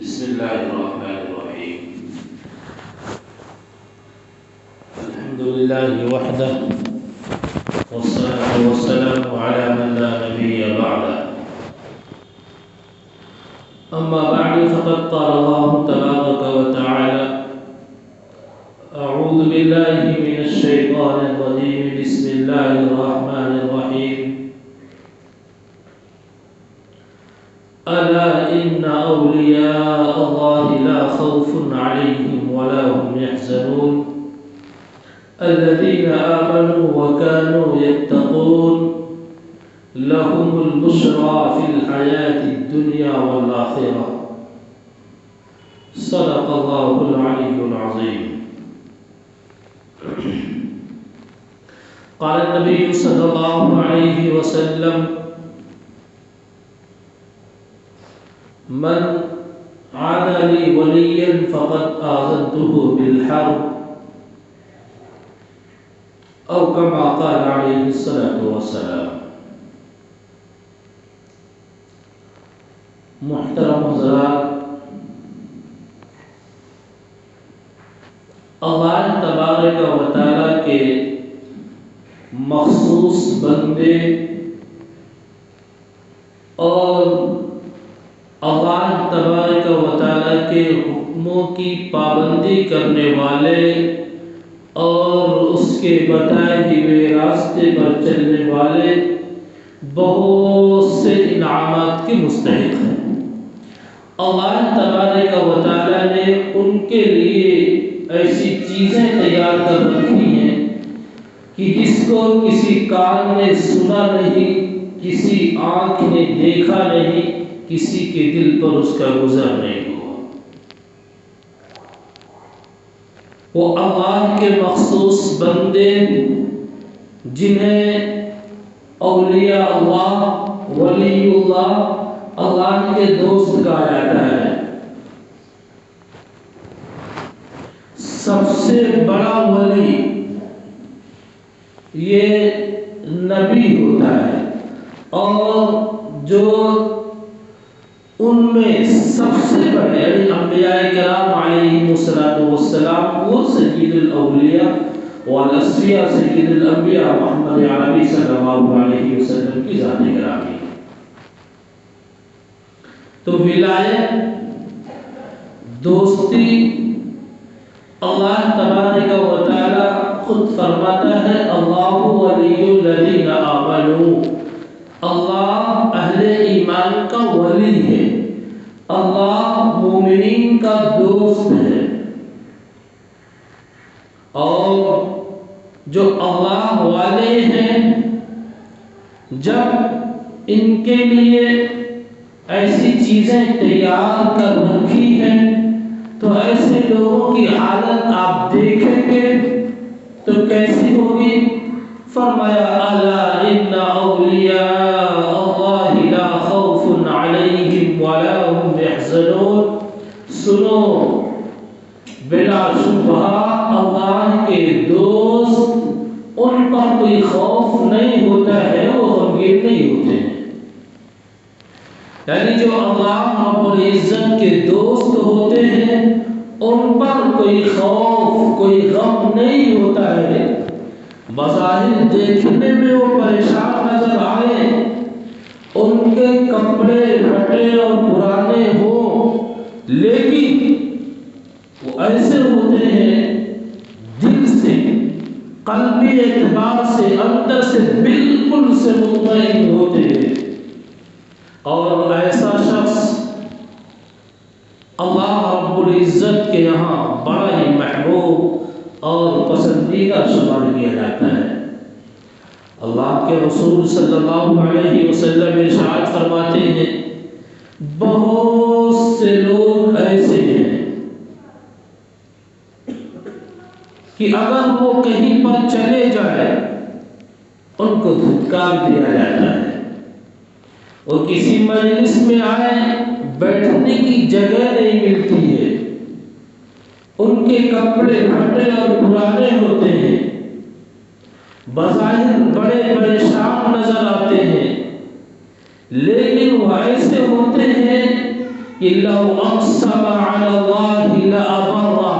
بسم الله الرحمن الرحيم. الحمد لله وحده والصلاة والسلام على من لا نبي بعده. أما بعد فقد قال الله تبارك وتعالى: أعوذ بالله من الشيطان الرجيم. بسم الله الرحمن الرحيم. ألا إن أولياء الله لا خوف عليهم ولا هم يحزنون الذين آمنوا وكانوا يتقون لهم البشرى في الحياة الدنيا والآخرة. صدق الله العلي العظيم. قال النبي صلى الله عليه وسلم: من عاد لي وليا فقد آذنته بالحرب، او كما قال عليه الصلاة والسلام. محترم حضرات، اللہ تبارک و تعالی کے مخصوص بندے اور اللہ تبارک و تعالی کے حکموں کی پابندی کرنے والے اور اس کے بتائے ہوئے راستے پر چلنے والے بہت سے انعامات کے مستحق ہیں۔ اللہ تبارک و تعالی نے ان کے لیے ایسی چیزیں تیار کر رکھی ہیں کہ جس کو کسی کان نے سنا نہیں، کسی آنکھ نے دیکھا نہیں، کسی کے دل پر اس کا گزر نہیں ہوا۔ وہ اللہ کے مخصوص بندے جنہیں اولیاء اللہ، ولی اللہ، اللہ کے دوست کہا جاتا ہے۔ سب سے بڑا ولی یہ نبی ہوتا ہے، اور جو ان میں سب سے بڑے یعنی انبیاء کرام علیہم السلام وہ سید الاولیاء والاصفیاء سید الانبیاء محمد عربی صلی اللہ علیہ وسلم کی ذات گرامی۔ تو ولایت، دوستی، اللہ تبارک و تعالی خود فرماتا ہے: اللہ ولی الذین آمنوا، اللہ اہل ایمان کا ولی ہے، اللہ مومنین کا دوست ہے۔ اور جو اللہ والے ہیں، جب ان کے لیے ایسی چیزیں تیار کر رکھی ہیں تو ایسے لوگوں کی حالت آپ دیکھیں گے تو کیسی ہوگی؟ فرمایا: الا ان اولیاء اللہ لا خوف علیہم ولا هم يحزنون۔ سنو، بلا شبہ اللہ کے دوست، ان پر کوئی خوف نہیں ہوتا ہے، وہ غمگین نہیں ہوتے ہیں۔ یعنی جو اللہ رب العزت کے دوست ہوتے ہیں ان پر کوئی خوف، کوئی غم نہیں ہوتا ہے۔ بظاہر دیکھنے میں وہ پریشان نظر آئے، ان کے کپڑے پھٹے اور پرانے ہوں، لیکن وہ ایسے ہوتے ہیں دل سے، قلبی اعتبار سے، اندر سے بالکل سے مطمئن ہوتے ہیں۔ اور ایسا شخص اللہ رب العزت کے یہاں بڑا ہی محبوب اور پسندیدہ شمار کیا جاتا ہے۔ اللہ کے رسول صلی اللہ علیہ وسلم ارشاد فرماتے ہیں: بہت سے لوگ ایسے ہیں کہ اگر وہ کہیں پر چلے جائیں ان کو دھتکار دیا جاتا ہے، وہ کسی مجلس میں آئے بیٹھنے کی جگہ نہیں ملتی ہے، ان کے کپڑے پھٹے اور پرانے ہوتے ہیں، بظاہر بڑے پریشان نظر آتے ہیں، لیکن وہ ایسے ہوتے ہیں کہ لو اقسم علی اللہ لأبرہ،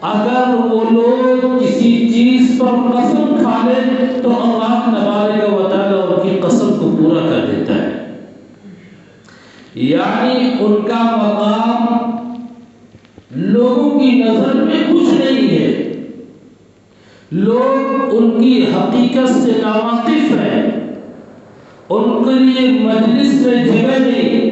اگر وہ لوگ کسی چیز پر قسم کھا لیں تو اللہ تبارک و تعالیٰ ان کی قسم کو پورا کر دیتا ہے. یعنی ان کا مقام لوگوں کی نظر میں کچھ نہیں ہے، لوگ ان کی حقیقت سے ناواقف ہیں، ان کے لیے مجلس میں جگہ نہیں،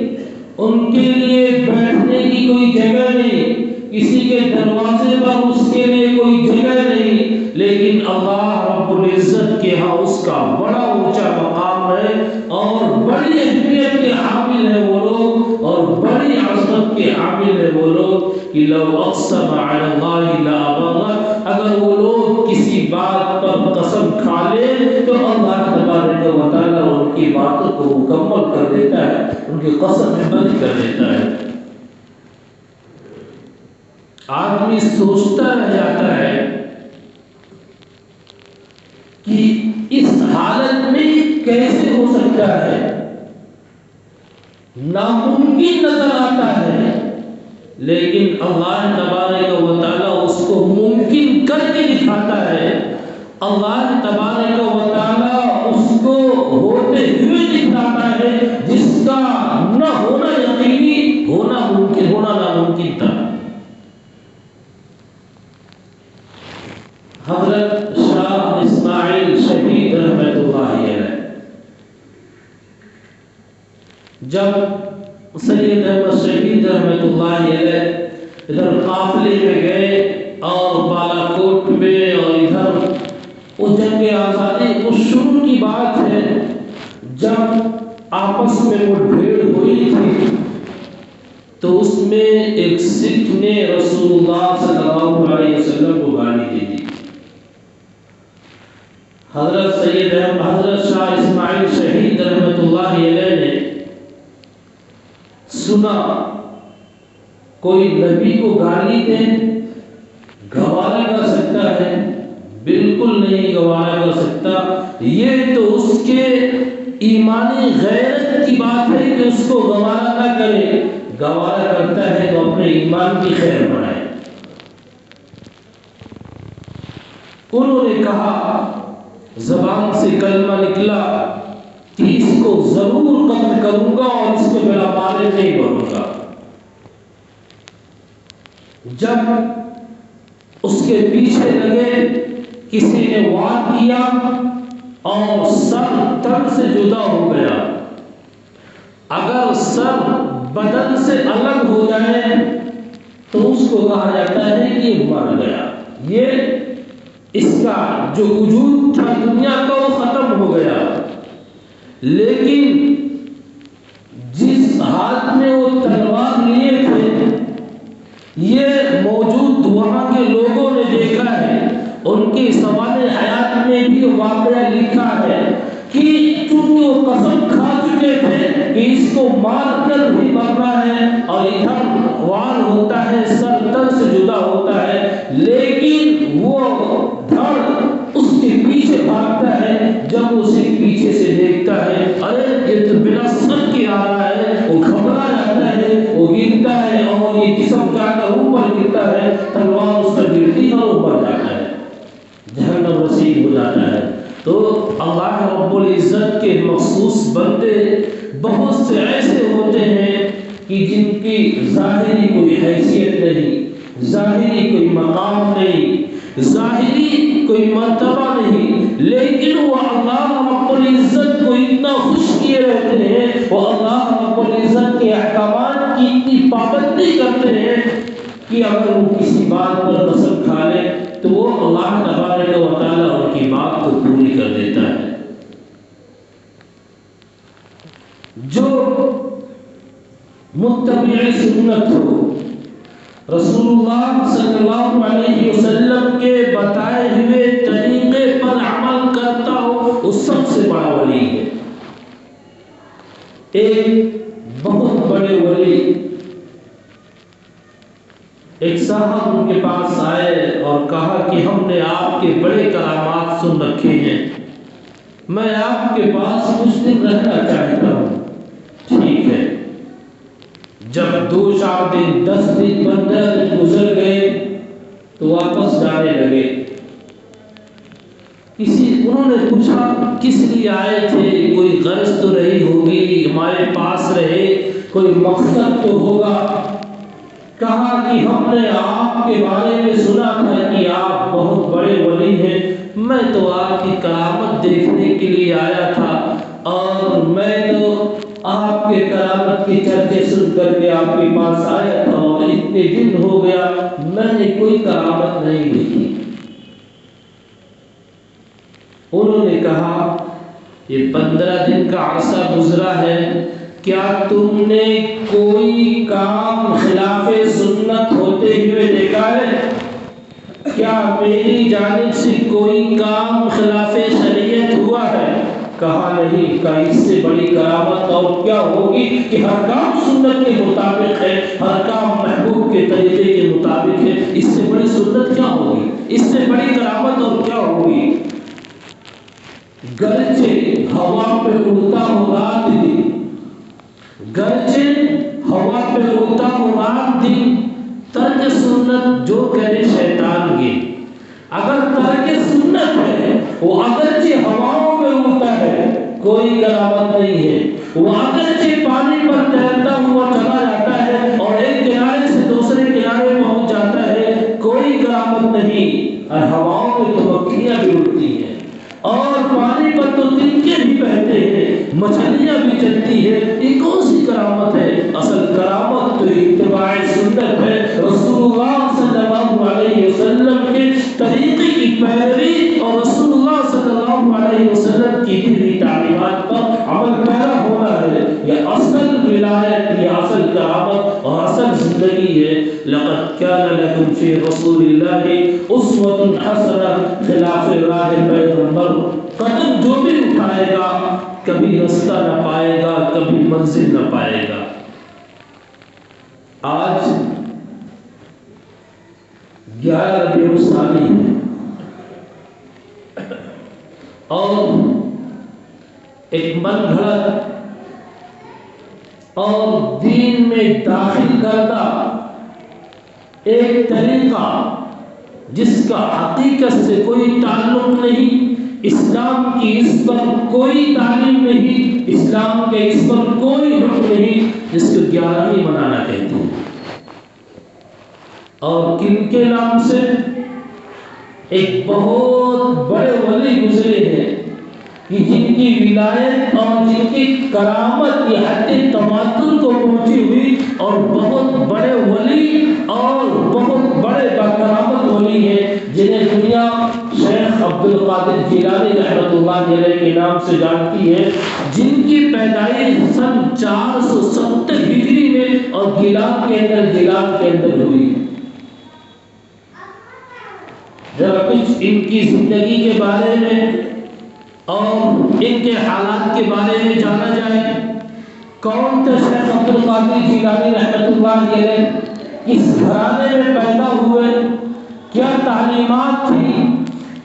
ان کے لیے بیٹھنے کی کوئی جگہ نہیں، کسی کے دروازے پر اس کے لیے کوئی جگہ نہیں، لیکن اللہ رب العزت کے ہاں اس کا بڑا اونچا مقام ہے اور بڑی اہمیت کے حامل ہے وہ لوگ، اور بڑی عظمت کے حامل ہے وہ لوگ کہ لو اقسم علی اللہ لأبرہ، اگر وہ لوگ کسی بات پر قسم کھا لیں تو اللہ تبارک و تعالیٰ ان کی باتوں کو مکمل کر دیتا ہے، ان کی قسم میں بند کر دیتا ہے. آدمی سوچتا رہ جاتا ہے کہ اس حالت میں کیسے ہو سکتا ہے، ناممکن نظر آتا ہے، لیکن اللہ تبارک و تعالیٰ اس کو ممکن کر کے دکھاتا ہے. اللہ تبارک و تعالیٰ اس کو ہوتے ہوئے دکھاتا ہے جس کا نہ ہونا یقینی، ہونا ممکن، ہونا ناممکن تھا. حضرت شاہ اسماعیل شہید رحمۃ اللہ علیہ جب سید احمد شہید رحمۃ اللہ علیہ ادھر قافلے میں گئے اور بالاکوٹ میں اور ادھر وہ جنگ آزادی اس شروع کی بات ہے جب آپس میں وہ بھیڑ ہوئی تھی تو اس میں ایک سکھ نے رسول اللہ صلی اللہ علیہ وسلم کو گالی دے دی. حضرت شاہ اسماعیل شہید رحمۃ اللہ علیہ نے سنا کوئی نبی کو گالی دے گوارا کر سکتا ہے؟ بالکل نہیں گوارا کر سکتا. یہ تو اس کے ایمانی غیرت کی بات ہے کہ اس کو گوارا نہ کرے، گوارا کرتا ہے تو اپنے ایمان کی خیر بنائے. انہوں نے کہا، زبان سے کلمہ نکلا کہ اس کو ضرور قتل کروں گا اور اس کو میرا مارے نہیں بنوں گا. جب اس کے پیچھے لگے کسی نے وار کیا اور سر تن سے جدا ہو گیا. اگر سر بدن سے الگ ہو جائے تو اس کو کہا جاتا ہے کہ مر گیا. یہ اس کا جو وجود تھا دنیا کا وہ ختم ہو گیا. لیکن جس ہاتھ میں وہ تلوار لیے تھے یہ موجود وہاں کے لوگوں نے دیکھا ہے، ان کی سوال حیات میں بھی واقعہ لکھا ہے کہ چونکہ وہ قسم کھا چکے تھے کہ اس کو مار کر بھی مرنا ہے اور ادھر وار ہوتا ہے، سر تن سے جدا ہوتا ہے، لیکن وہ دھڑ اس کے پیچھے بھاگتا ہے. جب اسے پیچھے سے دیکھتا ہے ارے یہ تو بنا سر کے آ رہا ہے، وہ گھبرا جاتا ہے، وہ گرتا ہے اور یہ جسم کا اوپر گرتا ہے، تلوار اس پر گرتی اور اوپر جاتا ہے، جہنم رسید ہو جاتا ہے. تو اللہ رب العزت کے مخصوص بندے بہت سے ایسے ہوتے ہیں کہ جن کی ظاہری کوئی حیثیت نہیں، ظاہری کوئی مقام نہیں، ظاہری کوئی مرتبہ نہیں، لیکن وہ اللہ رب العزت کو اتنا خوش کیے رہتے ہیں، وہ اللہ رب العزت کے احکامات کی اتنی پابندی کرتے ہیں کہ اگر وہ کسی بات پر قسم کھا لے تو وہ اللہ تبارک و تعالیٰ ان کی بات کو پوری کر دیتا ہے. جو متبع سنت ہو، رسول اللہ صلی اللہ علیہ وسلم کے بتائے ہوئے طریقے پر عمل کرتا ہو، وہ سب سے بڑا ولی ہے. ایک بہت بڑے ولی ایک صاحب ان کے پاس آئے اور کہا کہ ہم نے آپ کے بڑے کرامات سن رکھے ہیں، میں آپ کے پاس کچھ دن رہنا چاہتا ہوں. ٹھیک ہے. جب 2-4 دن 10 دن 15 دن گزر گئے تو واپس جانے لگے۔ انہوں نے پوچھا کس لیے آئے تھے، کوئی غرض تو رہی ہوگی، ہمارے پاس رہے کوئی مقصد تو ہوگا۔ کہا کہ ہم نے آپ کے بارے میں سنا تھا کہ آپ بہت بڑے ولی ہیں، میں تو آپ کی کرامت دیکھنے کے لیے آیا تھا، اور میں تو آپ کے کرامت کی چرچے سن کر کے آپ کے پاس آیا تھا، اور اتنے دن ہو گیا میں نے کوئی کرامت نہیں دیکھی۔ انہوں نے کہا یہ 15 دن کا عرصہ گزرا ہے، کیا تم نے کوئی کام خلاف سنت ہوتے ہوئے دیکھا ہے؟ کیا میری جانب سے کوئی کام خلاف شریعت ہوا ہے؟ کہا نہیں۔ کہا اس سے بڑی کرامت اور کیا ہوگی کہ ہر کام سنت کے مطابق ہے، ہر کام محبوب کے طریقے کے مطابق ہے، اس سے بڑی سنت کیا ہوگی، اس سے بڑی کرامت اور کیا ہوگی؟ گرچہ ہوا پہ اڑتا ہو رات دن، گرچہ ہوا پہ اڑتا ہو رات دن، ترک سنت جو کرے شیطان کے۔ اگر ترک سنت ہے، وہ اگرچہ ہواؤں میں اڑتا ہے کوئی کرامت نہیں ہے، وہ اگرچہ پانی پر تیرتا ہوا چلا جاتا ہے اور ایک کنارے سے دوسرے کنارے پہنچ جاتا ہے، کوئی کرامت نہیں۔ اور ہواؤں میں تو مکھیاں بھی اڑتی ہیں، اور پانی پر تو تنکے بھی بہتے ہیں، مچھلیاں بھی چلتی ہیں، یہ کون سی کرامت ہے؟ اصل کرامت تو اتباع سنت ہے، رسول اللہ صلی اللہ علیہ وسلم کے طریقے کی پیروی اور رسول اللہ صلی اللہ علیہ وسلم کی دی ہوئی تعلیمات پر عمل پیرا ہونا ہے۔ یہ اصل ولایت، یہ اصل کرامت اور اصل زندگی ہے۔ لقد كان لكم في رسول الله اسوة حسنة، خلاف راہ پیغمبر قدم جو بھی اٹھائے گا کبھی رستہ نہ پائے گا، کبھی منزل نہ پائے گا۔ آج 11 ربیع الثانی ہے، اور ایک من گھڑت اور دین میں داخل کردہ ایک طریقہ جس کا حقیقت سے کوئی تعلق نہیں، اسلام کی اس پر کوئی تعلیم نہیں، اسلام کے اس پر کوئی حکم نہیں، جس کو 11ویں منانا کہتے ہیں۔ اور کن کے نام سے؟ ایک بہت بڑے ولی گزرے ہیں کہ جن کی ولایت اور جن کی کرامت یہ حد تماتر کو پہنچی ہوئی، اور بہت بڑے ولی اور بہت بڑے باکرامت ولی ہیں جنہیں دنیا شیخ عبد القادر جیلانی رحمۃ اللہ علیہ کے نام سے جانتی ہے، جن کی پیدائش سن 470 ہجری میں اور گیلان کے اندر ہوئی۔ ذرا کچھ ان کی زندگی کے بارے میں اور ان کے حالات کے بارے میں جانا جائے۔ کون تھے شیخ عبد القادر جیلانی رحمۃ اللہ علیہ؟ کس گھرانے میں پیدا ہوئے؟ کیا تعلیمات تھی؟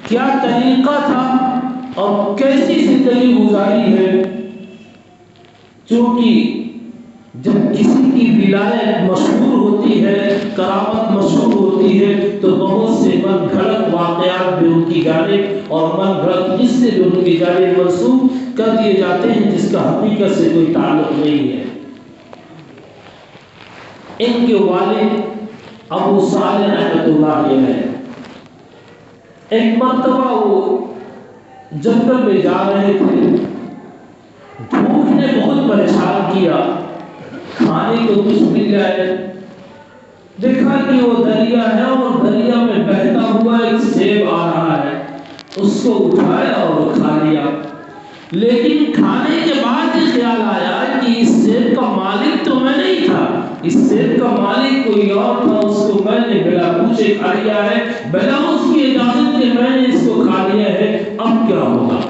کیا طریقہ تھا؟ اور کیسی زندگی گزاری ہے؟ چونکہ جب کسی کی ولایت مشہور ہوتی ہے، کرامت مشہور ہوتی ہے، تو بہت سے من گھڑت واقعات بھی ان کی جانب اور من گھڑت قصے بھی ان کی جانب منسوب کر دیے جاتے ہیں، جس کا حقیقت سے کوئی تعلق نہیں ہے۔ ان کے والد ابو صالح رحمۃ اللہ علیہ ایک مرتبہ وہ جنگل میں جا رہے تھے، بھوک نے بہت پریشان کیا، کھانے کو کچھ مل جائے، دیکھا کہ وہ دریا ہے اور دریا میں بہتا ہوا ایک سیب آ رہا ہے، اس کو اٹھایا اور کھا لیا۔ لیکن کھانے کے بعد یہ خیال آیا کہ اس سیب کا مالک تو میں نہیں تھا، اس سیب کا مالک کوئی اور تھا، اس کو میں نے بلا پوچھے کھا لیا ہے، بلا اس کی اجازت کے میں نے اس کو کھا لیا ہے، اب کیا ہوگا؟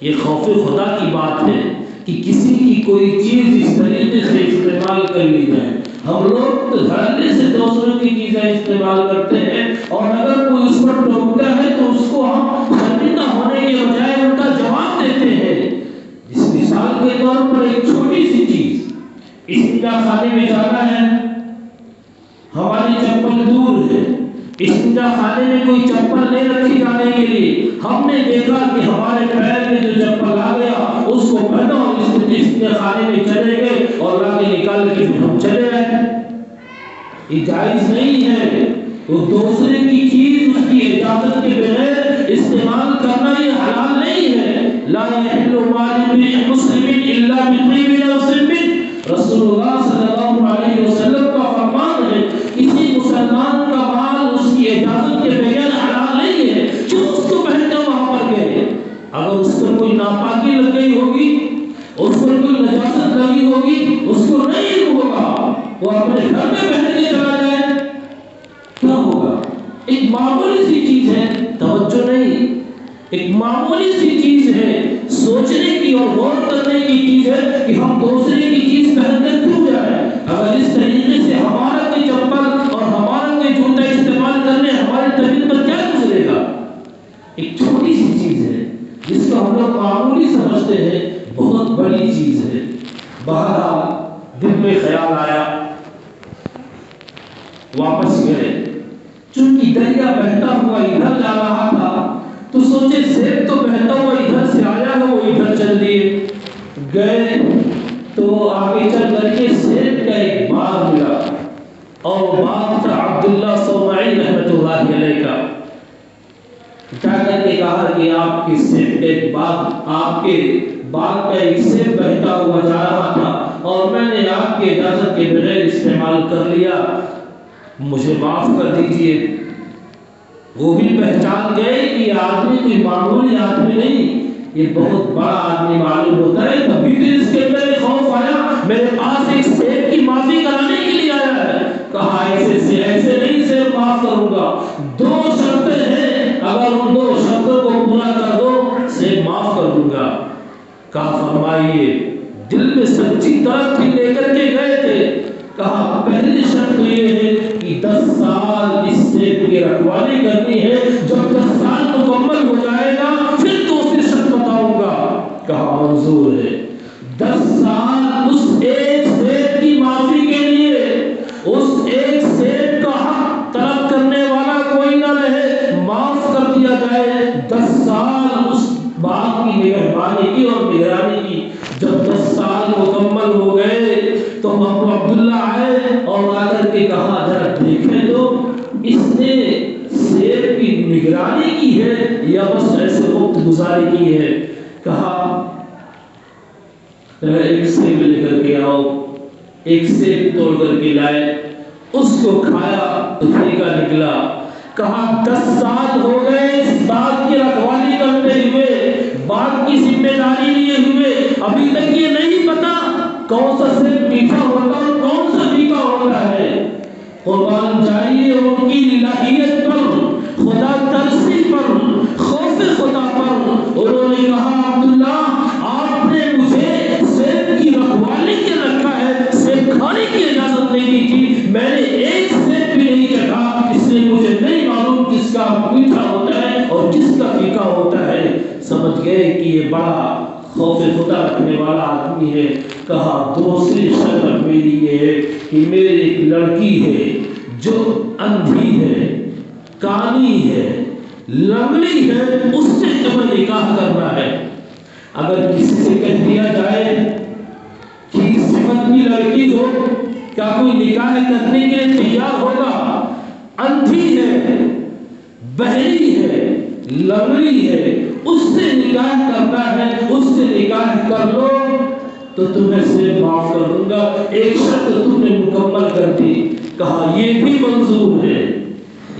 یہ خوف خدا کی بات ہے کہ کسی کی کوئی چیز اس طریقے سے استعمال کر لی جائے۔ ہم لوگ تو دھڑلے سے دوسروں کی چیزیں استعمال کرتے ہیں، اور اگر کوئی اس پر ٹوکتا ہے تو اس کو ہم شرمندہ ہونے کے بجائے ان کا جواب دیتے ہیں۔ جس مثال کے طور پر ایک چھوٹی سی چیز، اس استنجا خانے میں جانا ہے، ہماری چپل دور ہے، استنجا خانے میں کوئی چپل نہیں رکھی جانے کے لیے، ہم نے دیکھا کہ ہمارے پیر میں جو چپل آ گیا اس کو پہنا اور استنجا خانے میں چلے گئے اور لا کے نکال کے ہم چلے گئے، یہ جائز نہیں ہے۔ وہ دوسرے کی چیز اس کی اجازت کے بغیر استعمال کرنا یہ حلال نہیں ہے۔ لا يحل مال مسلم الا بطيب نفس منه، رسول اللہ صلی اللہ علیہ وسلم کا فرمان ہے کسی مسلمان کا مال اس کی اجازت کے بغیر حلال نہیں ہے۔ جو اس کو پہننا وہاں پر گئے، اگر اس پر کوئی ناپاکی لگ گئی ہوگی، اس پر کوئی نجاست لگی ہوگی، اس کو نہیں ہوگا، وہ اپنے گھر میں پہن کے چلا جائے، کیا ہوگا؟ ایک معمولی سی چیز ہے، توجہ نہیں، ایک معمولی سی چیز ہے، سوچنے کی اور غور کرنے کی چیز ہے کہ ہم دوسرے کی چیز پہن کر کیوں جائیں۔ اگر اس طریقے سے ہمارا کوئی چپل اور ہمارا کوئی جوتا استعمال کرنے ہماری طبیعت پر کیا گزرے گا؟ ایک چھوٹی سی چیز ہے جس کو ہم لوگ معمولی سمجھتے ہیں، بہت بڑی چیز ہے۔ بہرحال دل میں خیال آیا، واپس گئے، چونکہ دریا بہتا ہوا ادھر جا رہا تھا تو سوچے سیب تو بہتا ہوا ادھر سے آیا ہے، وہ ادھر چل دیے، گئے تو آگے چل کر کے سیب کا ایک باغ ملا، اور باغ تھا عبداللہ صومعی رحمۃ اللہ علیہ کا۔ جا کر کے کہا کہ آپ کے سیب ایک باغ، آپ کے باغ کا ایک سیب بہتا ہوا جا رہا تھا اور میں نے آپ کی اجازت کے بغیر استعمال کر لیا، مجھے معاف کر دیجئے۔ وہ بھی پہچان گئے کہ یہ آدمی کوئی معمولی آدمی نہیں، یہ بہت بڑا آدمی معلوم ہوتا ہے، تبھی تو اس کے اندر خوف آیا، میرے پاس ایک سیب کی معافی کرانے کے لیے آیا ہے۔ کہا ایسے نہیں سیب معاف کروں گا، 2 شرطیں ہیں، اگر ان 2 شرطوں کو پورا کر دو سیب معاف کر دوں گا۔ کہا فرمائیے، دل میں سچی طرف بھی لے کر کے گئے تھے۔ کہا پہلی شرط یہ ہے کہ 10 سال اس سیب کی رکھوالی کرنی ہے، جب 10 سال مکمل ہو جائے گا پھر دوسری شرط بتاؤں گا۔ کہا منظور ہے۔ 10 سال اس ایک سیب کی معافی کے لیے، اس ایک سیب کا حق طلب کرنے والا کوئی نہ رہے، معاف کر دیا جائے۔ 10 سال اس باغ کی نگہبانی کی اور نگرانی کی۔ جب 10 سال مکمل ہو گئے تو ابو عبداللہ آئے اور آ کر کے کہا ذرا دیکھیں تو اس نے سیب کی نگرانی کی ہے یا بس ایسے وقت گزاری کی ہے؟ کہا ایک سیب لے کر کے آؤ۔ ایک سیب توڑ کر کے لائے، اس کو کھایا تو پھیکا نکلا۔ کہا 10 سال ہو گئے اس باغ کی رکھوالی کرتے ہوئے، باغ کی ذمہ داری لیے ہوئے، ابھی تک یہ نہیں پتا کون سا سیب میٹھا ہوتا اور کون سا پھیکا ہوتا ہے۔ قربان جائیے ان کی الہیت پر، خدا ترسی پر، خوف خدا پر۔ انہوں نے کہا عبداللہ آپ نے مجھے سیب کی رکھوالی کے رکھا ہے، سیب کھانے کی اجازت نہیں دی تھی، میں نے ایک سیب بھی نہیں چکھا، اس لیے مجھے نہیں معلوم کس کا میٹھا ہوتا ہے اور کس کا پھیکا ہوتا ہے۔ سمجھ گئے کہ یہ بڑا خوف خدا رکھنے والا آدمی ہے۔ کہا دوسری شرط میری یہ ہے کہ میری ایک لڑکی ہے جو اندھی ہے، کانی ہے، لنگڑی ہے، اس سے تمہیں نکاح کرنا ہے۔ اگر کسی سے کہہ دیا جائے کہ اس صفت کی لڑکی ہو، کیا کوئی نکاح کرنے کے لیے تیار ہوگا؟ اندھی ہے، بہری ہے، لنگڑی ہے، اس سے نکاح کرنا ہے، اس سے نکاح کر لو تو تمہیں سے معاف کر دوں گا۔ ایک شرط تم نے مکمل کر دی۔ کہا یہ بھی منظور ہے،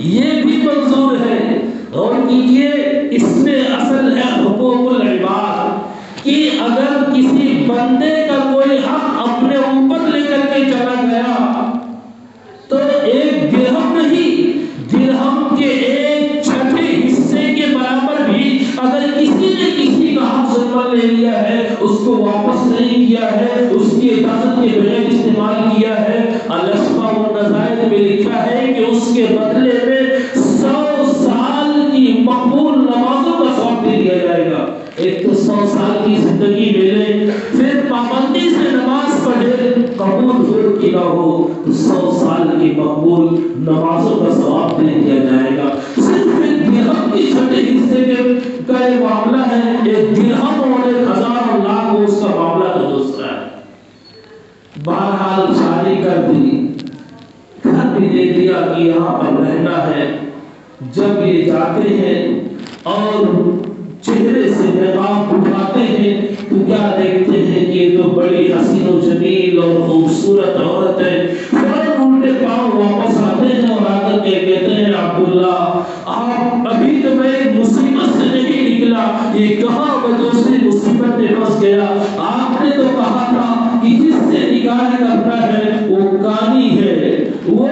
یہ بھی منظور ہے۔ اور کیجئے اس میں اصل ہے حقوق العباد کہ اگر کسی بندے کا کوئی حق اپنے اوپر لے کر کے چلا گیا تو ایک درہم نہیں، درہم کے 1/6 حصے کے برابر بھی اگر کسی نے کسی کا حق ضرور لے لیا ہے، اس کو واپس نہیں کیا ہے، اس کی اجازت کے بغیر استعمال کیا ہے، الاسماء والنظائر میں لکھا ہے کہ اس کے بدلے میں 100 سال کی مقبول نمازوں کا ثواب دے دیا جائے گا۔ ایک تو 100 سال کی زندگی ملے، پھر پابندی سے نماز پڑھے، قبول ہو تو 100 سال کی مقبول نمازوں کا ثواب دے دیا جائے گا۔ صرف ایک درہم کی چھٹے حصے کا یہ معاملہ ہے، ایک درہم اور 1000 لاکھ اس کا معاملہ تو دوسرا ہے۔ بہرحال شادی کر دی، گھر بھی دے دیا کہ یہاں پر رہنا ہے۔ جب یہ جاتے ہیں اور چہرے سے نقاب اٹھاتے ہیں تو کیا دیکھتے ہیں کہ یہ تو بڑی حسین و جمیل اور خوبصورت عورت ہے۔ فوراً الٹے پاؤں واپس آتے ہیں اور آ کر کے کہتے ہیں عبداللہ آپ ابھی تو میں ایک مصیبت سے نہیں نکلا، یہ کہاں میں دوسری مصیبت میں پھنس گیا۔ آپ نے تو کہا تھا کہ جس سے نکاح کرنا ہے وہ کانی ہے، وہ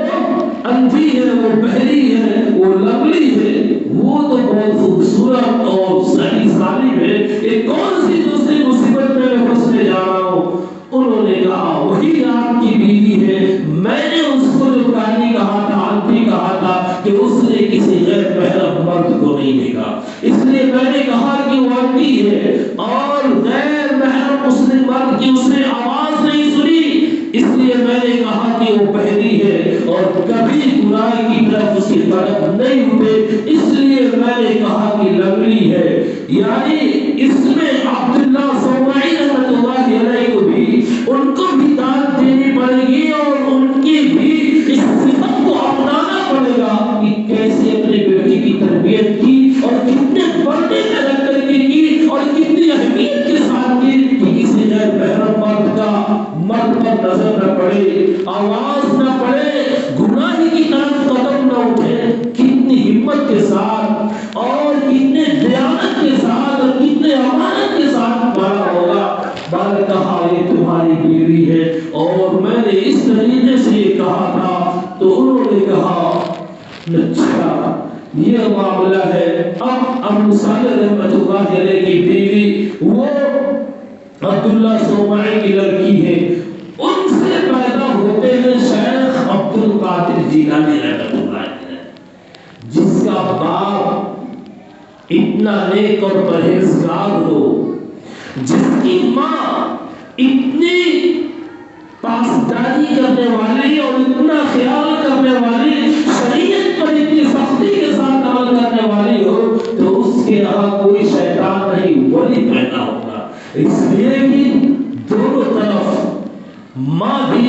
اندھی ہے، وہ بہری ہے، وہ لنگڑی ہے، وہ تو بہت خوبصورت اور صحیح سالم ہے، یہ کون سی دوسری مصیبت میں پھنسنے جا رہا ہوں۔ انہوں نے کہا وہی آپ کی بیوی ہے، میں نے اس کو جو کانی کہا تھا، اندھی کہا تھا کہ اس نے کسی غیر محرم مرد کو نہیں دیکھا، اس لیے میں نے کہا کہ وہ اندھی ہے اور غیر محرم مسلم مرد کی اس نے آواز نہیں سنی، اس لیے میں نے کہا کہ وہ بہری ہے اور کبھی برائی کی طرف اس کی قدم نہیں اٹھے، اس لیے میں نے کہا کہ لنگڑی ہے۔ یعنی اس میں عبداللہ صومعی رحمۃ اللہ علیہ کو بھی ان کو بھی داد دینی پڑے گی اور ان کی بھی اس صفت کو اپنانا پڑے گا کہ کیسے اپنے بیٹی کی تربیت کی اور کتنے پردے میں رکھ کر کے کی اور کتنی اہمیت کے ساتھ کی کہ کسی غیر محرم مرد پر نظر نہ پڑے، آواز نہ پڑے، گناہ کی طرف قدم نہ اٹھے۔ کتنی ہمت کے ساتھ اور کتنے دیانت کے ساتھ اور کتنے امانت کے ساتھ بڑا ہوگا۔ بعد کہا یہ تمہاری بیوی ہے اور میں نے اس طریقے سے یہ کہا تھا، تو انہوں نے کہا اچھا یہ معاملہ ہے۔ اب ابو صالح رحمۃ اللہ علیہ کی بیوی وہ عبداللہ صومعی کی لڑکی ہے، ان سے پیدا ہوتے ہیں شیخ عبد القادر جیلانی رحمۃ اللہ علیہ، جس کا باپ اتنا نیک اور پرہیزگار ہو، جس کی ماں اتنی پاسداری کرنے والی اور اتنا خیال کرنے والی، شریعت پر اتنی سختی کے ساتھ عمل کرنے والی ہو، تو اس کے یہاں کوئی شیطان نہیں ولی پیدا ہوگا۔ اس لیے کہ دونوں طرف ماں بھی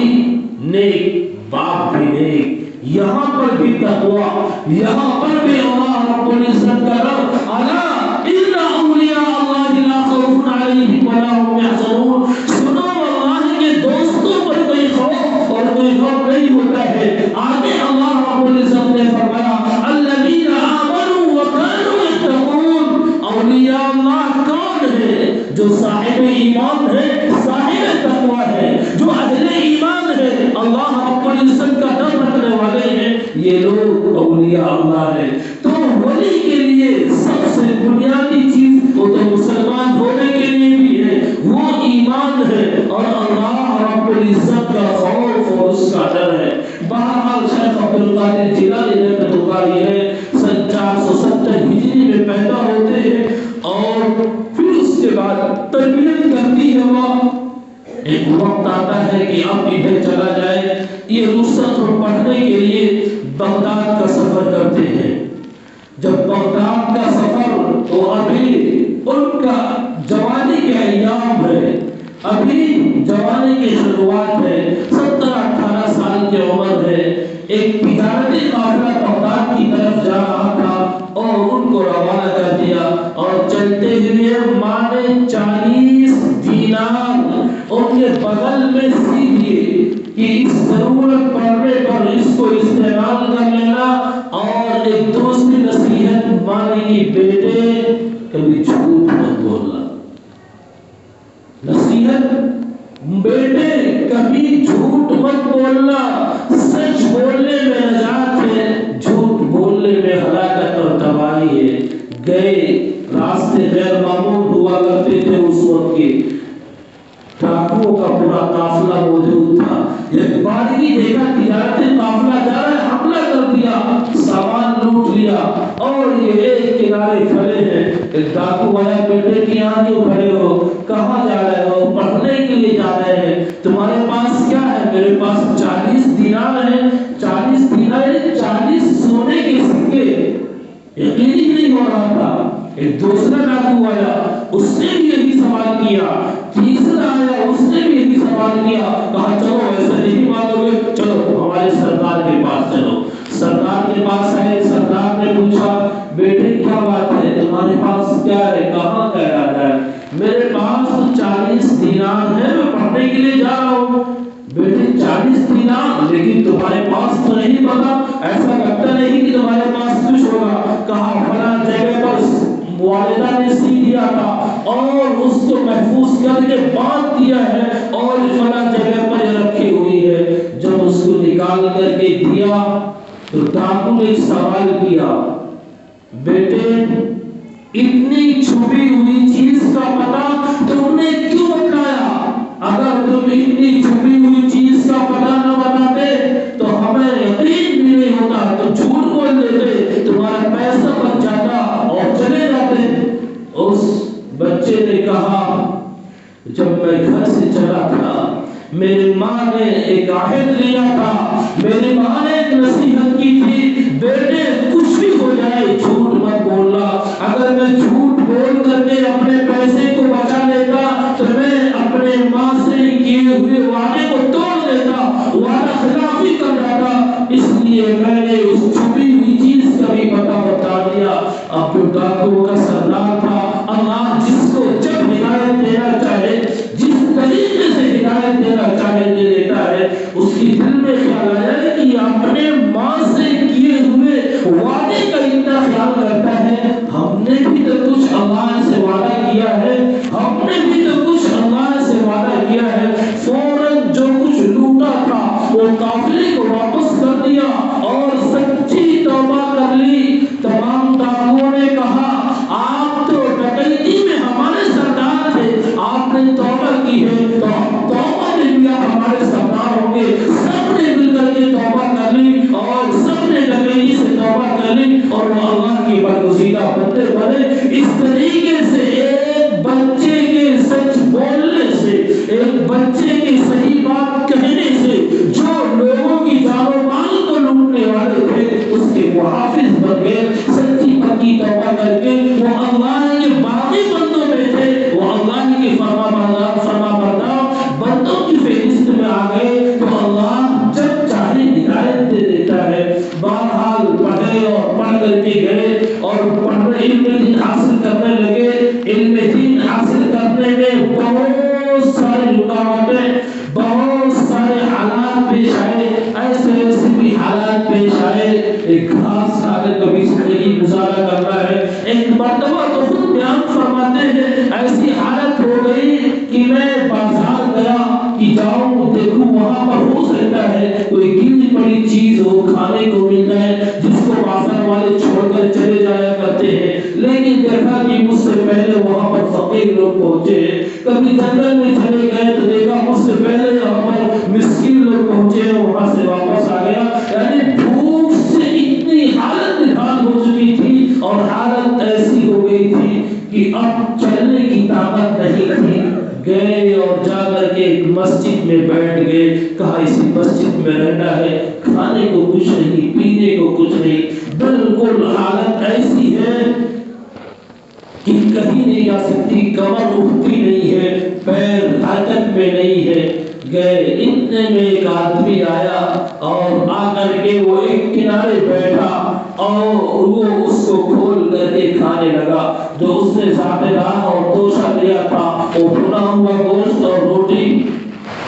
نیک، باپ بھی نیک، یہاں پر بھی تقوی، یہاں پر بھی اللہ رب العزت کا رب الا ان اولیاء اللہ لا خوف علیہم ولا هم يحزنون۔ سنو اللہ کے دوستوں پر کوئی خوف اور کوئی غم نہیں ہوتا ہے۔ آگے اللہ رب العزت نے فرمایا الذین آمنوا وكانوا يتقون۔ اولیاء اللہ کون ہے؟ جو صاحب ایمان ہے، صاحب تقوی ہے، جو اہل ایمان ہے، اللہ رب العزت کا ڈر رکھنے والے ہیں، یہ لوگ اولیاء اللہ ہیں۔ تو ولی کے لیے سب سے بنیادی چیز وہ تو مسلمان ہونے کے لیے بھی ہے، وہ ایمان ہے اور اللہ رب العزت کا خوف اور اس کا ڈر ہے۔ بہرحال شیخ عبد القادر جیلانی رحمۃ اللہ علیہ سن 470 ہجری میں پیدا ہوتے ہیں اور پھر اس کے بعد تربیت کرتی ہے وہ۔ ایک وقت آتا ہے کہ اب ادھر چلا جائے، یہ رخصت اور پڑھنے کے لیے بغداد کا سفر کرتے ہیں۔ جب بغداد کا سفر تو ابھی ان کا جوانی کے ایام ہے، ابھی جوانی کی شروعات ہے، 17-18 سال کی عمر ہے۔ ایک تجارتی قافلہ بغداد کی طرف جا رہا تھا اور ان کو روانہ کر دیا اور چلتے ہوئے ماں نے 40 دینار ان کے بغل میں سی دیے کہ اس ضرورت پڑنے پر اس کو استعمال کر لینا۔ اور ایک دوسری نصیحت ماں نے کی بیٹے کبھی جھوٹ مت بولنا، نصیحت بیٹے کبھی جھوٹ مت بولنا، سچ بولنے میں نجات ہے، جھوٹ بولنے میں ہلاکت اور تباہی ہے۔ گئے راستے غیر معمول ہوا کرتے تھے اس وقت کے، ڈاکوؤں کا پورا قافلہ موجود تھا۔ ایک بادی دیکھا تجارتی قافلہ جا رہا ہے، حملہ کر دیا، سامان لوٹ لیا اور یہ ایک کنارے کھڑے ہیں۔ ایک ڈاکو آیا، بیٹے کی یہاں کیوں کھڑے ہو؟ کہاں جا رہے ہو؟ پڑھنے کے لیے جا رہے ہیں۔ تمہارے پاس کیا ہے؟ میرے پاس 40 دینار ہیں، 40 دینار 40 سونے کے سکے۔ یقین ہی نہیں ہو رہا تھا۔ ایک دوسرا ڈاکو آیا، اس نے بھی یہی سوال کیا، تیسرا آیا، اس نے بھی یہی سوال کیا۔ کہا چلو ایسے نہیں مانو گے، چلو ہمارے سردار کے پاس چلو۔ سردار کے پاس آئے، سردار نے پوچھا بیٹے کیا بات ہے، تمہارے پاس کیا ہے، کہاں کا ارادہ ہے؟ میرے پاس 40 دینار ہے، میں پڑھنے کے لیے جا رہا ہوں۔ بیٹے 40 دینار، لیکن تمہارے پاس تو نہیں پتا، ایسا لگتا نہیں کہ تمہارے پاس کچھ ہوگا۔ کہا فلاں جگہ پر والدہ نے سی دیا تھا اور اس کو محفوظ کر کے باندھ دیا ہے اور فلاں جگہ پر رکھی ہوئی ہے۔ جب اس کو نکال کر کے دیا تو ڈاکو نے سوال کیا، بیٹے اتنی چھپی ہوئی چیز کا پتہ تم نے کیوں بتایا؟ اگر تم اتنی چھپی ہوئی چیز کا پتہ نہ بتاتے تو ہمیں یقین بھی نہیں ہوتا، تو جھوٹ بول دیتے، تمہارا پیسہ بچ جاتا اور چلے جاتے۔ اس بچے نے کہا جب میں گھر سے چلا تھا میری ماں نے ایک عہد لیا تھا، میری ماں نے ایک نصیحت کی تھی، بیٹے کچھ بھی ہو جائے جھوٹ مت بولنا۔ اگر میں جھوٹ بول کر کے اپنے پیسے کو بچا لیتا تو میں اپنے ماں سے کیے ہوئے وعدے کو توڑ دیتا، وعدہ خلافی کر جاتا، اس لیے میں نے اس چھپی ہوئی چیز کا بھی پتہ بتا دیا۔ اب جو ڈاکو کا سردار تھا، اللہ جس کو جب ہدایت دینا چاہے، جس طریقے سے ہدایت دینا چاہے دے دیتا ہے، اس کی دل میں خیال آیا کہ اپنے ماں سے کیے ہوئے وعدے کا اتنا خیال کرتا ہے، ہم نے بھی تو کچھ اللہ سے وعدہ کیا ہے، ہم نے بھی تو کچھ اللہ سے وعدہ کیا ہے۔ فوراً جو کچھ لوٹا تھا وہ قافلے کو واپس کر دیا اور سچی توبہ کر لی۔ تمام ڈاکوؤں نے کہا آپ تو ڈکیتی میں ہمارے سردار تھے، آپ نے توبہ کی ہے تو ہم توبہ میں بھی ہمارے سردار ہوں گے۔ سب نے مل کر کے توبہ کر لی اور سب نے ڈکیتی سے توبہ کر لی اور وہ اللہ کی برگزیدہ بندے بنے۔ اس طریقے سے ایک بچے کے سچ بولنے سے، ایک بچے کے صحیح بات کہنے سے جو لوگوں کی جان و مال کو لوٹنے والے تھے اس کے محافظ بن گئے۔ سچی پکی توبہ کر کے وہ اللہ کے باقی بندوں میں تھے، وہ اللہ کے فرما بردار بندوں کی فہرست میں آ گئے۔ تو اللہ جب چاہے ہدایت دے دیتا ہے۔ بہرحال پڑھے اور پڑھ کر کے گئے اور پڑھنے علم دین حاصل کرنے لگے۔ علم دین حاصل کرنے میں بہت سارے رکاوٹیں، بہت سارے حالات پیش آئے، ایسے بھی حالات پیش آئے۔ ایک خاص حالت کبھی زندگی گزارا کرنا ہے، ایک مرتبہ تو خود بیان فرماتے ہیں ایسی حالت ہو گئی کہ میں بازار گیا کہ جاؤں دیکھوں وہاں پر ہو سکتا ہے کوئی گری پڑی چیز ہو کھانے کو مل جائے جس کو بازار والے چھوڑ کر چلے جایا کرتے ہیں، لیکن دیکھا کہ مجھ سے پہلے وہاں پر فقیر لوگ پہنچے ہیں۔ کبھی جنگل میں چلے گئے تو دیکھا مجھ سے پہلے یہاں پر مسکین لوگ پہنچے ہیں، وہاں سے واپس آ گیا۔ یعنی بھوک سے اتنی حالت نحال ہو چکی تھی اور حالت ایسی ہو گئی تھی کہ اب چلنے کی طاقت نہیں تھی۔ گئے اور جا کر کے ایک مسجد میں بیٹھ گئے، کہا اسی مسجد میں رہنا ہے، کھانے کو کچھ نہیں، پینے کو کچھ نہیں، بالکل حالت ایسی ہے کہ کہیں نہیں جا سکتی، کمر اٹھتی نہیں ہے، پیر حرکت میں نہیں ہے۔ گئے اتنے میں ایک آدمی آیا اور آ کر کے وہ ایک کنارے بیٹھا اور وہ اس کو کھول کر کے کھانے لگا۔ جو اس نے زعفران اور توشہ لیا تھا وہ بھنا ہوا گوشت اور روٹی،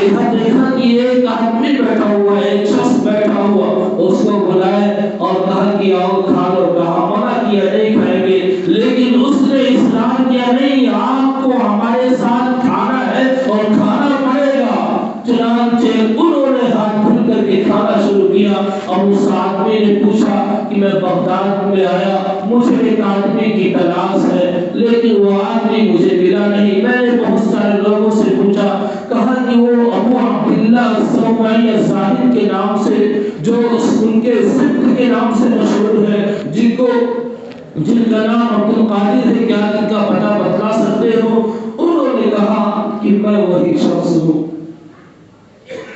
ادھر دیکھا کہ ایک آدمی بیٹھا ہوا ہے، ایک شخص بیٹھا ہوا، اس کو بلائے اور کہا کہ آؤ کھا لو۔ کہا منع کیا نہیں کھائیں گے، لیکن اس نے اصرار کیا نہیں آپ کو ہمارے ساتھ کھانا ہے اور کھانا پڑے گا۔ چنانچہ انہوں نے ہاتھ دھل کر کے کھانا شروع کیا۔ اب اس آدمی نے پوچھا کہ میں بغداد میں آیا، مجھے ایک آدمی کی تلاش ہے لیکن وہ آدمی مجھے ملا نہیں۔ میں نے بہت سارے لوگوں سے پوچھا، کہا کہ وہ ابو عبداللہ الصومعی الزاہد کے نام سے، جو ان کے سبت کے نام سے مشہور ہے، جن کا نام عبد القادر ہے، کیا ان کا پتہ بتلا سکتے ہو؟ انہوں نے کہا کہ میں وہی شخص ہوں۔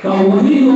کہا وہی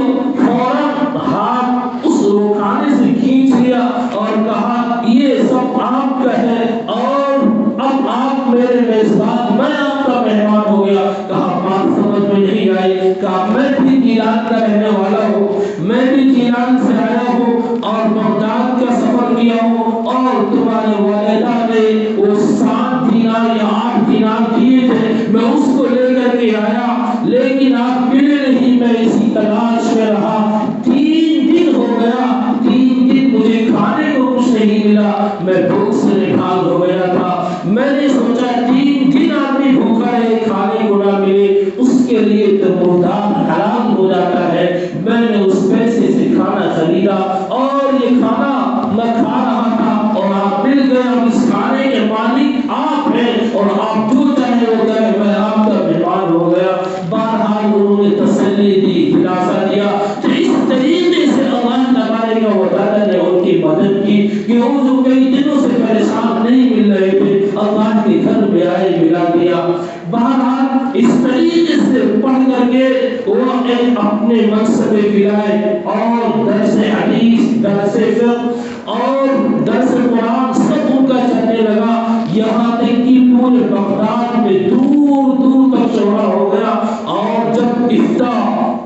گیا. کہا بات سمجھ میں نہیں آئی. کہا میں بھی جیلان کا رہنے والا ہوں, میں بھی جیلان سے آیا ہوں اور بغداد کا سفر کیا ہوں, اور تمہارے والدہ نے وہ 7 دینار یا 8 دینار دیے تھے, میں اس کو لے کر کے آیا, لیکن آپ ملے نہیں. میں اسی تلاش میں رہا, 3 دن ہو گیا, 3 دن مجھے کھانے کو کچھ نہیں ملا, میں بھوک سے نڈھال ہو گیا تھا. میں نے سوچا 3 دن آدمی بھوکا ہے, کھانے کو نہ ملے, اس کے لیے تو مردار حرام ہو جاتا ہے. میں نے اس پیسے سے کھانا خریدا اور یہ کھانا میں کھا رہا تھا, اور آپ مل گئے, اور اس کھانے کے مالک آپ ہیں, اور آپ جو چاہے وہ کریں, میں آپ کا مہمان ہو گیا. بہرحال انہوں نے تسلی دی, دلاسا دیا. تو اس طریقے سے اللہ تبارک و تعالی نے ان کی مدد کی کہ وہ جو کئی دنوں سے پریشان نہیں مل رہے تھے, اللہ کے گھر میں آئے, ملا دیا. بہرحال اس طریقے سے پڑھ کر کے وہ اپنے مقصد پہ گرائے, اور درس حدیث, درس فقہ اور درس قرآن سب ان کا چلنے لگا. یہاں تک کہ پورے بغداد میں دور دور تک شہرا ہو گیا. اور جب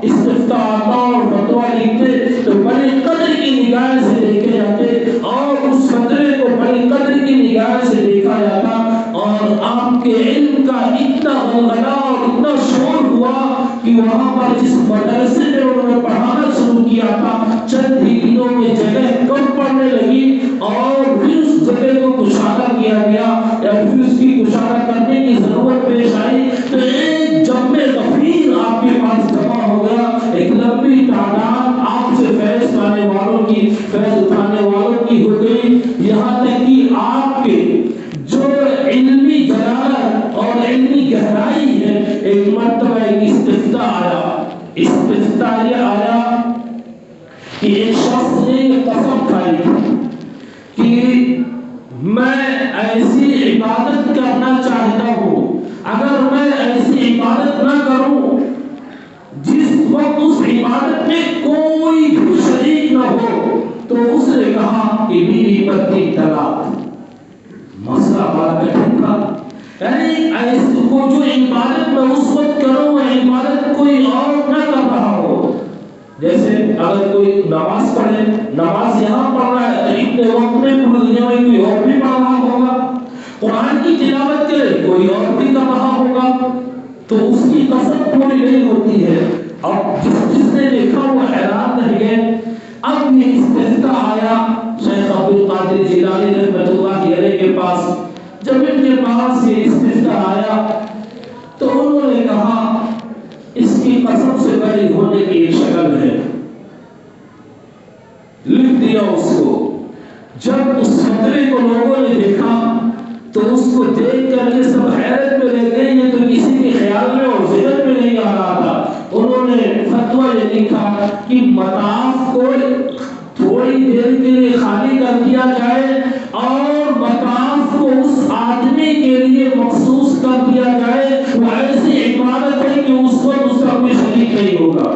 استفتاء اور فتویٰ لکھتے تو بڑی قدر کی نگاہ سے دیکھے جاتے, اور اس فتوے کو بڑی قدر کی نگاہ سے دیکھا جاتا. اور آپ کے علم کا اتنا غلغلہ اور اتنا شور ہوا کہ وہاں پر جس مدرسے میں انہوں نے پڑھانا شروع کیا تھا, چند ہی دنوں میں جگہ کم پڑنے لگی, اور پھر اس جگہ کو کشادہ کیا گیا, یا پھر اس کی کشادہ کرنے کی ضرورت پیش آئی. تو ایک جمع غفیر آپ کے پاس جمع ہو گیا, ایک لمبی تعداد آپ سے فیض پانے والوں کی, فیض اٹھانے والوں کی ہو گئی. یہاں تک کہ آپ کے جو علمی جلالت اور علمی گہرائی ہے, ایک مرتبہ ایک استفتاء آیا. استفتاء یہ آیا کہ ایک شخص نے قسم کھائی کہ میں ایسی عبادت کرنا چاہتا ہوں, اگر میں ایسی عبادت نہ کروں جس وقت اس عبادت میں کوئی بھی شریک نہ ہو, تو اس نے کہا کہ میری پتنی طلاق. مسئلہ بڑا کٹھن تھا, یعنی ایسی کو جو عبادت میں اس وقت کروں, وہ عبادت کوئی اور نہ کر رہا ہو. جیسے اگر کوئی نماز پڑھے, نماز یہاں پڑھ رہا ہے تو اتنے وقت میں پوری دنیا میں کوئی اور بھی پڑھ رہا ہوگا. قرآن کی تلاوت کرے کوئی اور بھی کر رہا ہوگا, تو اس کی قسم پوری نہیں ہوتی ہے. اب جس نے دیکھا وہ حیران رہ گئے. اب یہ استفتاء آیا شیخ عبد القادر جیلانی رحمۃ اللہ علیہ کے پاس. جب ان کے پاس یہ استفتاء آیا تو انہوں نے کہا اس کی قسم سے بری ہونے کی ایک شکل ہے, لکھ دیا اس کو. جب اس فتوے کو لوگوں نے دیکھا تو اس کو دیکھ کر کے سب حیرت میں رہ گئے, یہ تو کسی کے خیال میں اور ذہن میں نہیں آ رہا تھا. انہوں نے فتویٰ یہ لکھا کہ مطاف کو تھوڑی دیر کے لیے خالی کر دیا جائے, اور مطاف کو اس آدمی کے لیے مخصوص کر دیا جائے. وہ ایسی عبادت ہے کہ اس وقت اس کا کوئی شریک نہیں ہوگا,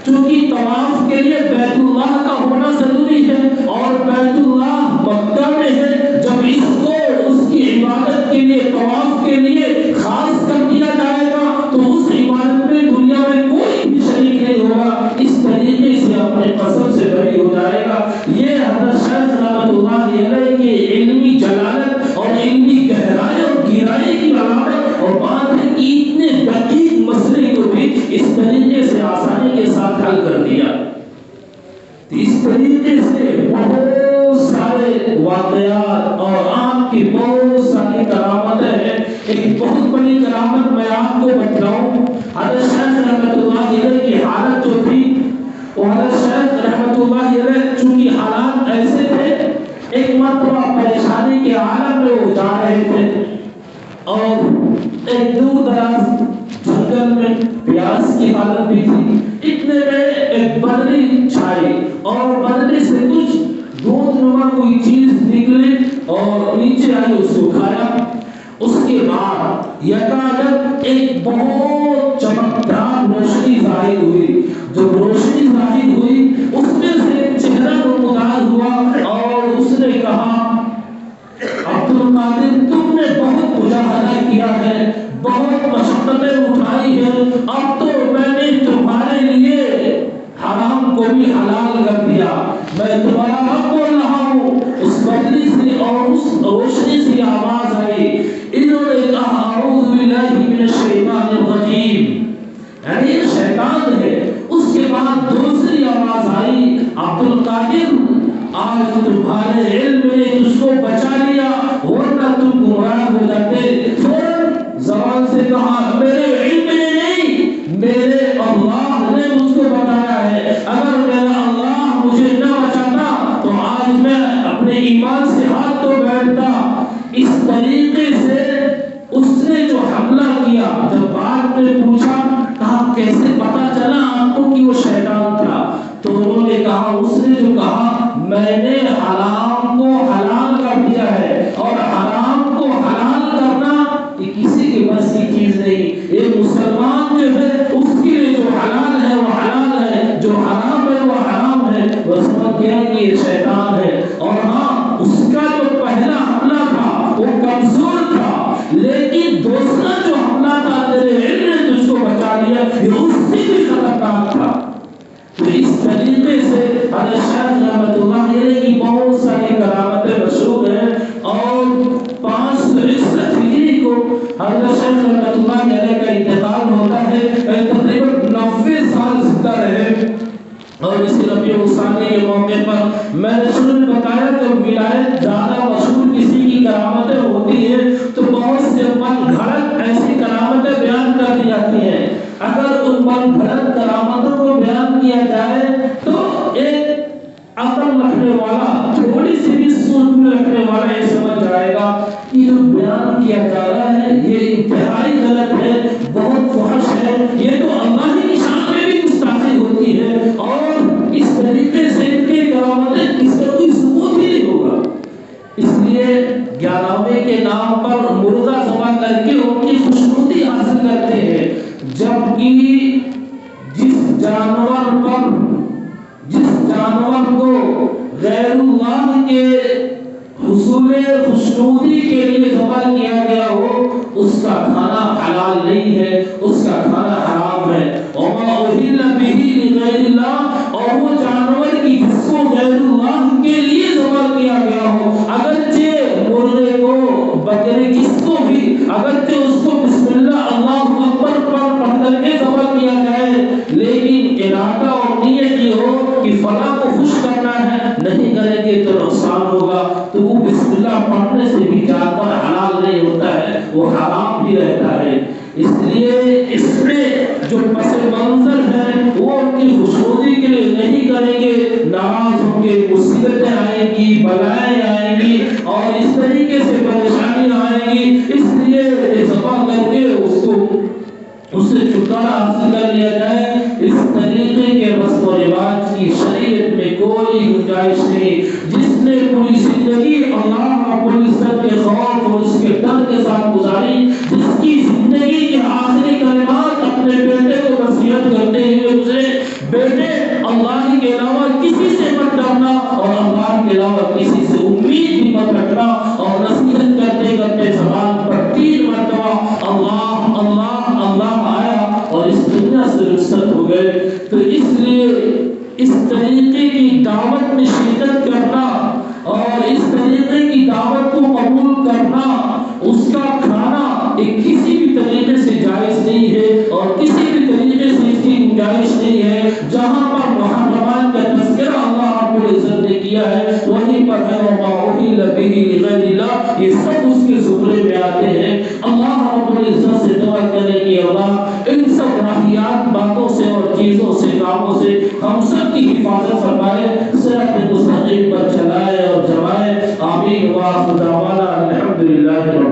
چونکہ طواف کے لیے بیت اللہ کا ہونا ضروری ہے, اور بیت اللہ مکہ میں ہے. جب اس کو اس کی عبادت کے لیے, طواف کے لیے خاص کر دیا جائے گا, تو اس عبادت میں دنیا میں کوئی بھی شریک نہیں ہوگا. اس طریقے سے اپنے قسم سے بری ہو جائے گا. یہ حضرت شیخ رحمۃ اللہ علیہ کے علمی جلالت اور علمی گہرائی اور گہرائی کی علامت, اور بات ہے کہ اتنے دقیق مسئلے کو بھی اس طریقے سے آسانی کے ساتھ حل کر دیا. اس طریقے سے بہت سارے واقعات اور آپ کی بہت ساری کرامتیں ہیں. ایک بہت بڑی کرامت میں آپ کو بتلاؤں. حضرت شیخ رحمۃ اللہ علیہ کی حالت جو تھی, وہ حضرت شیخ رحمۃ اللہ علیہ چونکہ حالات ایسے تھے, ایک مرتبہ پریشانی کے عالم میں وہ جا رہے تھے, اور ایک دور دراز جنگل میں پیاس کی حالت بھی تھی. اتنے میں ایک بدری چھائی, اور بدری سے کچھ دودھ نما کوئی چیز نکلی اور نیچے آئی, اس کو کھایا. اس کے بعد یکایک ایک بہت چمکدار روشنی ظاہر ہوئی. جو روشنی ظاہر ہوئی اس میں سے ایک چہرہ نمودار ہوا, اور اس نے کہا عبد القادر تم نے بہت مجاہدہ کیا ہے, بہت مشقتیں اٹھا فرمائی ہے اب تو میں نے تمہارے لیے حرام کو بھی حلال کر دیا، میں تمہارا رب بول رہا ہوں۔ اس بدلی سے اور اس روشنی سے آواز آئی، انہوں نے کہا اعوذ باللہ من الشیطان الرجیم، یعنی یہ شیطان ہے۔ اس کے بعد دوسری آواز آئی، عبد القادر آج تمہارے علم نے تجھ کو بچا لیا ورنہ تم گمراہ ہو جاتے۔ فوراً زبان سے کہا میرے علم نے نہیں، میرے اللہ نے مجھ کو بتایا ہے، اگر میرا اللہ مجھے نہ بچاتا تو آج میں اپنے ایمان سے ہاتھ دھو بیٹھتا۔ اس طریقے سے اس نے جو حملہ کیا، جب بعد میں پوچھا کہا کیسے پتا چلا آپ کو کہ وہ شیطان تھا، تو انہوں نے کہا اس نے جو کہا میں نے حرام کو حلال کر دیا ہے، اور حرام کو حلال کرنا یہ کسی کے بس کی چیز نہیں۔ ایک مسلمان جو ہے اس کے لیے جو حلال ہے وہ حلال ہے، جو حرام ہے وہ حرام ہے۔ وہ سمجھ گیا کہ یہ شیطان ہے، اور ہاں اس کا جو پہلا حملہ تھا وہ کمزور تھا، لیکن دوسرا جو حملہ تھا تیرے علم نے تجھ کو بچا لیا، یہ اس سے بھی خطرناک تھا۔ تو اس طریقے سے حضرت شیخ رحمۃ اللہ علیہ کی بہت ساری کرامتیں مشہور ہیں، اور 561 ہجری کو حضرت شیخ رحمۃ اللہ علیہ کا انتقال ہوتا ہے۔ تقریباً 90 سال زندہ رہے، اور اسی ربیع الثانی کے موقع پر میں نے شروع میں بتایا جب ولایت زیادہ مشہور کسی کی کرامتیں ہوتی ہیں تو بہت سے من گھڑت ایسی کرامتیں بیان کر دی جاتی ہیں۔ اگر ان من گھڑت کرامتوں کو بیان کیا جائے تو ایک عقل رکھنے والا، تھوڑی سی بھی سوچ رکھنے والا یہ سمجھ جائے گا کہ جو بیان کیا جا رہا ہے یہ انتہائی غلط ہے، بہت فحش ہے، یہ تو اللہ کی شان میں بھی گستاخی ہوتی ہے، اور اس طریقے سے ان کی کرامتیں اس کا کوئی ثبوت ہی نہیں ہوگا۔ اس لیے 11ویں کے نام پر مردہ ذبح کر کے ان کی خوشنودی حاصل کرتے ہیں، جبکہ جس جانور کو غیر اللہ کے حصول خوشنودی کے لیے ذبح کیا گیا ہو اس کا کھانا حلال نہیں ہے، اس کا کھانا حرام ہے۔ وما اہل بہ لغیر اللہ، اور وہ جانور کی جس کو غیر اللہ کے لیے ذبح کیا گیا ہو، اگرچہ مرغے کو، بکرے کس کو بھی، اگرچہ اس کو بسم اللہ اللہ اکبر پڑھ کر کے ذبح کیا جائے، لیکن ارادہ اور نیت یہ ہو کہ فلاں کو خوش کرنا ہے، نہیں کریں گے تو نقصان ہوگا، تو وہ بسم اللہ پڑھنے سے بھی جانور حلال نہیں ہوتا ہے، وہ حرام بھی رہتا ہے۔ اس لیے اس میں جو پس منظر ہے وہ ان کی خوشنودی کے لیے نہیں کریں گے، ناراض ہوں گے، مصیبتیں آئیں گی، بلائیں آئیں گی، اور اس طریقے سے پریشانیاں آئیں گی، اس لیے ذبح کر کے اس سے چھٹکارا حاصل کر لیا جائے۔ اس طریقے کے رسم و رواج کی شریعت میں کوئی گنجائش نہیں۔ جس نے پوری زندگی اللہ رب العزت کے خوف اور اس کے ڈر کے ساتھ گزاری، جس کی زندگی کے آخری کلمات اپنے بیٹے کو نصیحت کرتے ہوئے گزرے، بیٹے اللہ کے علاوہ کسی سے مت ڈرنا اور اللہ کے علاوہ کسی سے امید بھی مت رکھنا، اور نصیحت کرتے کرتے زبان پر 3 مرتبہ اللہ اللہ اللہ آیا اور اس دنیا سے رخصت ہو گئے۔ تو اس لیے اس طریقے کی دعوت میں شرکت کرنا اور اس طریقے کی دعوت کو قبول کرنا، اس کا کھانا ایک کسی بھی طریقے سے جائز نہیں ہے، اور کسی بھی طریقے سے اس کی گنجائش نہیں ہے۔ جہاں پر محرمات کا تذکرہ اللہ رب العزت نے کیا ہے وہیں پر ہے وما اہل بہ لغیر اللہ، یہ سب اس کے زمرے میں آتے ہیں۔ اللہ رب العزت سے دعا کریں کہ اللہ ان سب راہیات باتوں سے اور چیزوں سے، کاموں سے ہم سب کی حفاظت فرمائے، صراط مستقیم پر چلائے اور جمائے۔ آمین۔ وآخر دعوانا الحمدللہ۔